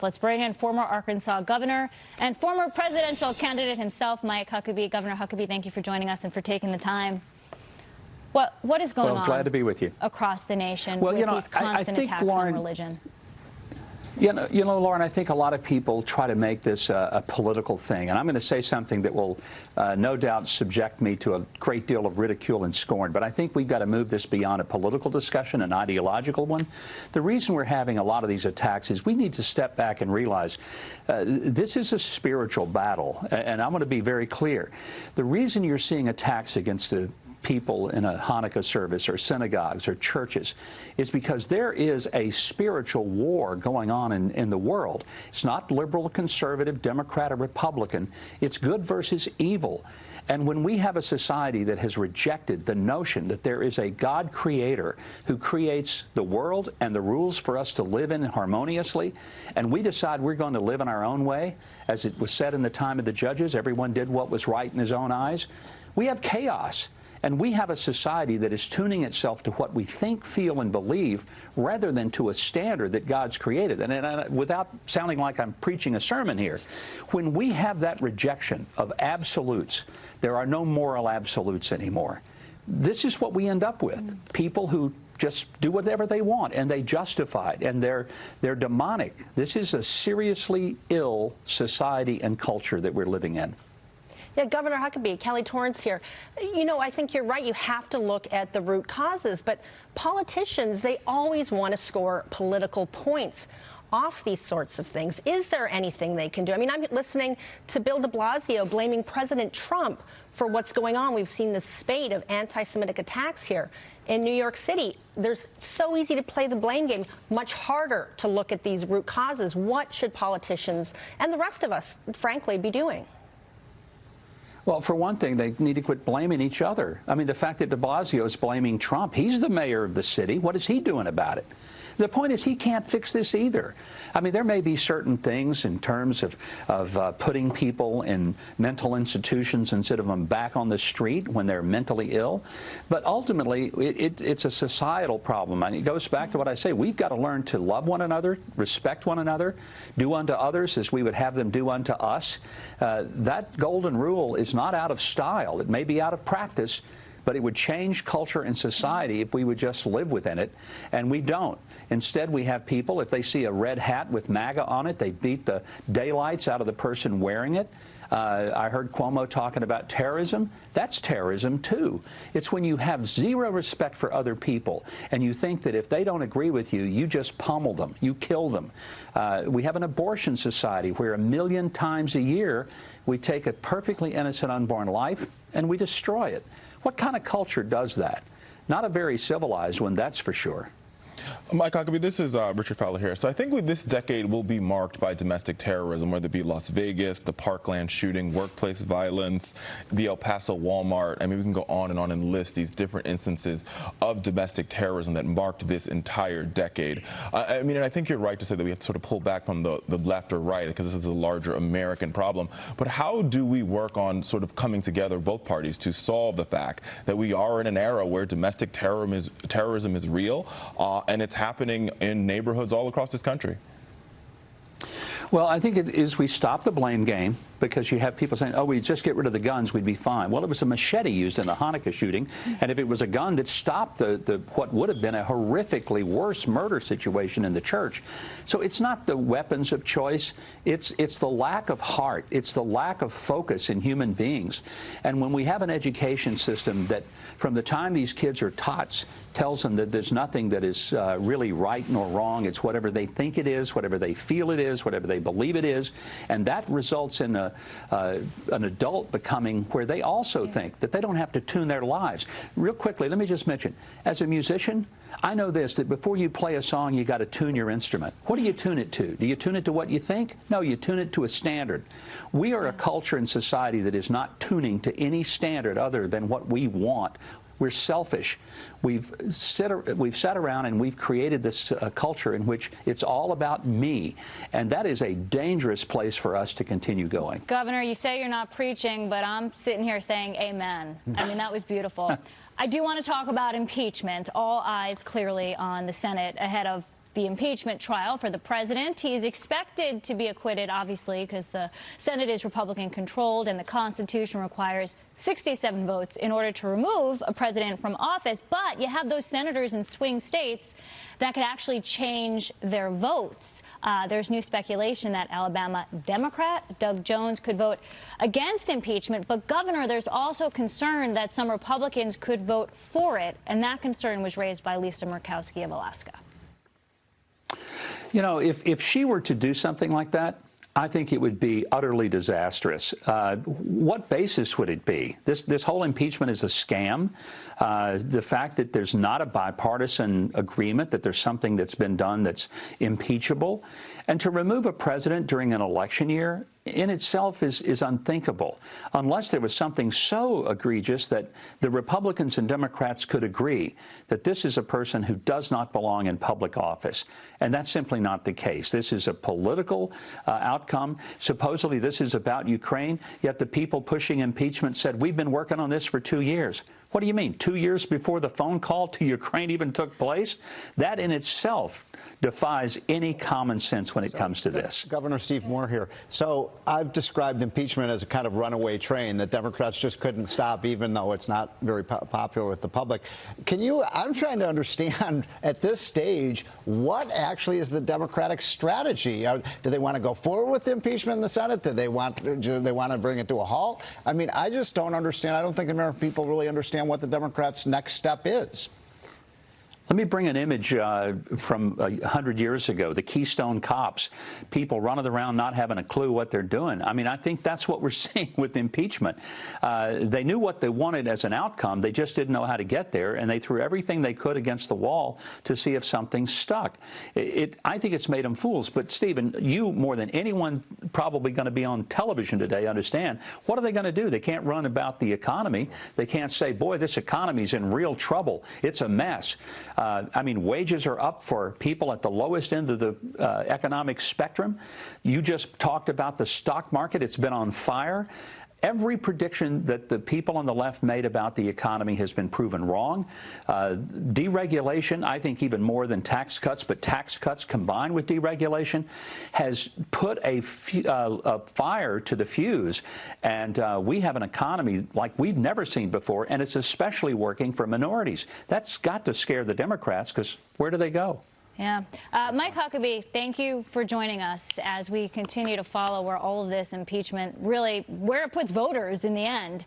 us. Let's bring in former Arkansas governor and former presidential candidate himself, Mike Huckabee. Governor Huckabee, thank you for joining us and for taking the time. What is going on? Glad to be with you. Across the nation with these constant attacks on religion? You know, Lauren, I think a lot of people try to make this a political thing. And I'm going to say something that will no doubt subject me to a great deal of ridicule and scorn. But I think we've got to move this beyond a political discussion, an ideological one. The reason we're having a lot of these attacks is we need to step back and realize this is a spiritual battle. And I'm going to be very clear. The reason you're seeing attacks against the people in a Hanukkah service or synagogues or churches is because there is a spiritual war going on in the world. It's not liberal, conservative, Democrat, or Republican. It's good versus evil. And when we have a society that has rejected the notion that there is a God creator who creates the world and the rules for us to live in harmoniously, and we decide we're going to live in our own way, as it was said in the time of the judges, everyone did what was right in his own eyes, we have chaos. And we have a society that is tuning itself to what we think, feel, and believe rather than to a standard that God's created. And without sounding like I'm preaching a sermon here, when we have that rejection of absolutes, there are no moral absolutes anymore. This is what we end up with. People who just do whatever they want, and they justify it, and they're demonic. This is a seriously ill society and culture that we're living in. Yeah, Governor Huckabee, Kelly Torrance here. You know, I think you're right. You have to look at the root causes. But politicians, they always want to score political points off these sorts of things. Is there anything they can do? I mean, I'm listening to Bill de Blasio blaming President Trump for what's going on. We've seen this spate of anti-Semitic attacks here in New York City. There's so easy to play the blame game, much harder to look at these root causes. What should politicians and the rest of us, frankly, be doing? Well, for one thing, they need to quit blaming each other. I mean, the fact that de Blasio is blaming Trump, he's the mayor of the city. What is he doing about it? The point is he can't fix this either. I mean, there may be certain things in terms of putting people in mental institutions instead of them back on the street when they're mentally ill. But ultimately, it's a societal problem. I mean, it goes back to what I say. We've got to learn to love one another, respect one another, do unto others as we would have them do unto us. That golden rule is not out of style. It may be out of practice, but it would change culture and society if we would just live within it, and we don't. Instead, we have people, if they see a red hat with MAGA on it, they beat the daylights out of the person wearing it. I heard Cuomo talking about terrorism. That's terrorism, too. It's when you have zero respect for other people and you think that if they don't agree with you, you just pummel them, you kill them. We have an abortion society where 1 million times a year we take a perfectly innocent unborn life and we destroy it. What kind of culture does that? Not a very civilized one, that's for sure. Mike Huckabee, this is Richard Fowler here. So I think this decade will be marked by domestic terrorism, whether it be Las Vegas, the Parkland shooting, workplace violence, the El Paso Walmart. I mean, we can go on and list these different instances of domestic terrorism that marked this entire decade. I mean, and I think you're right to say that we have to sort of pull back from the left or right because this is a larger American problem. But how do we work on sort of coming together, both parties, to solve the fact that we are in an era where domestic terrorism is real, and it's happening in neighborhoods all across this country? Well, I think it is we stop the blame game, because you have people saying, oh, we just get rid of the guns, we'd be fine. Well, it was a machete used in the Hanukkah shooting, and if it was a gun that stopped what would have been a horrifically worse murder situation in the church. So it's not the weapons of choice, it's the lack of heart, it's the lack of focus in human beings. And when we have an education system that from the time these kids are tots tells them that there's nothing that is really right nor wrong, it's whatever they think it is, whatever they feel it is, whatever they believe it is, and that results in an adult becoming where they also think that they don't have to tune their lives. Real quickly, let me just mention, as a musician, I know this, that before you play a song, you got to tune your instrument. What do you tune it to? Do you tune it to what you think? No, you tune it to a standard. We are a culture and society that is not tuning to any standard other than what we want. We're selfish. We've sat around and we've created this culture in which it's all about me. And that is a dangerous place for us to continue going. Governor, you say you're not preaching, but I'm sitting here saying amen. I mean, that was beautiful. I do want to talk about impeachment. All eyes clearly on the Senate ahead of the impeachment trial for the president. He's expected to be acquitted, obviously, because the Senate is Republican-controlled and the Constitution requires 67 votes in order to remove a president from office. But you have those senators in swing states that could actually change their votes. There's new speculation that Alabama Democrat Doug Jones could vote against impeachment. But, Governor, there's also concern that some Republicans could vote for it, and that concern was raised by Lisa Murkowski of Alaska. You know, if she were to do something like that, I think it would be utterly disastrous. What basis would it be? This whole impeachment is a scam. The fact that there's not a bipartisan agreement, that there's something that's been done that's impeachable, and to remove a president during an election year in itself is unthinkable, unless there was something so egregious that the Republicans and Democrats could agree that this is a person who does not belong in public office. And that's simply not the case. This is a political outcome. Supposedly this is about Ukraine, yet the people pushing impeachment said, we've been working on this for 2 years. What do you mean, 2 years before the phone call to Ukraine even took place? That in itself defies any common sense when it comes to this. Governor Steve Moore here. So I've described impeachment as a kind of runaway train that Democrats just couldn't stop, even though it's not very popular with the public. I'm trying to understand at this stage, what actually is the Democratic strategy? Do they want to go forward with the impeachment in the Senate? Do they want to bring it to a halt? I mean, I just don't understand. I don't think the American people really understand what the Democrats' next step is. Let me bring an image from 100 years ago, the Keystone Cops, people running around not having a clue what they're doing. I mean, I think that's what we're seeing with impeachment. They knew what they wanted as an outcome. They just didn't know how to get there, and they threw everything they could against the wall to see if something stuck. I think it's made them fools. But, Stephen, you, more than anyone probably going to be on television today, understand, what are they going to do? They can't run about the economy. They can't say, boy, this economy's in real trouble. It's a mess. I mean, wages are up for people at the lowest end of the economic spectrum. You just talked about the stock market. It's been on fire. Every prediction that the people on the left made about the economy has been proven wrong. Deregulation, I think even more than tax cuts, but tax cuts combined with deregulation has put a fire to the fuse. And we have an economy like we've never seen before, and it's especially working for minorities. That's got to scare the Democrats, because where do they go? Yeah. Mike Huckabee, thank you for joining us as we continue to follow where all of this impeachment really, where it puts voters in the end.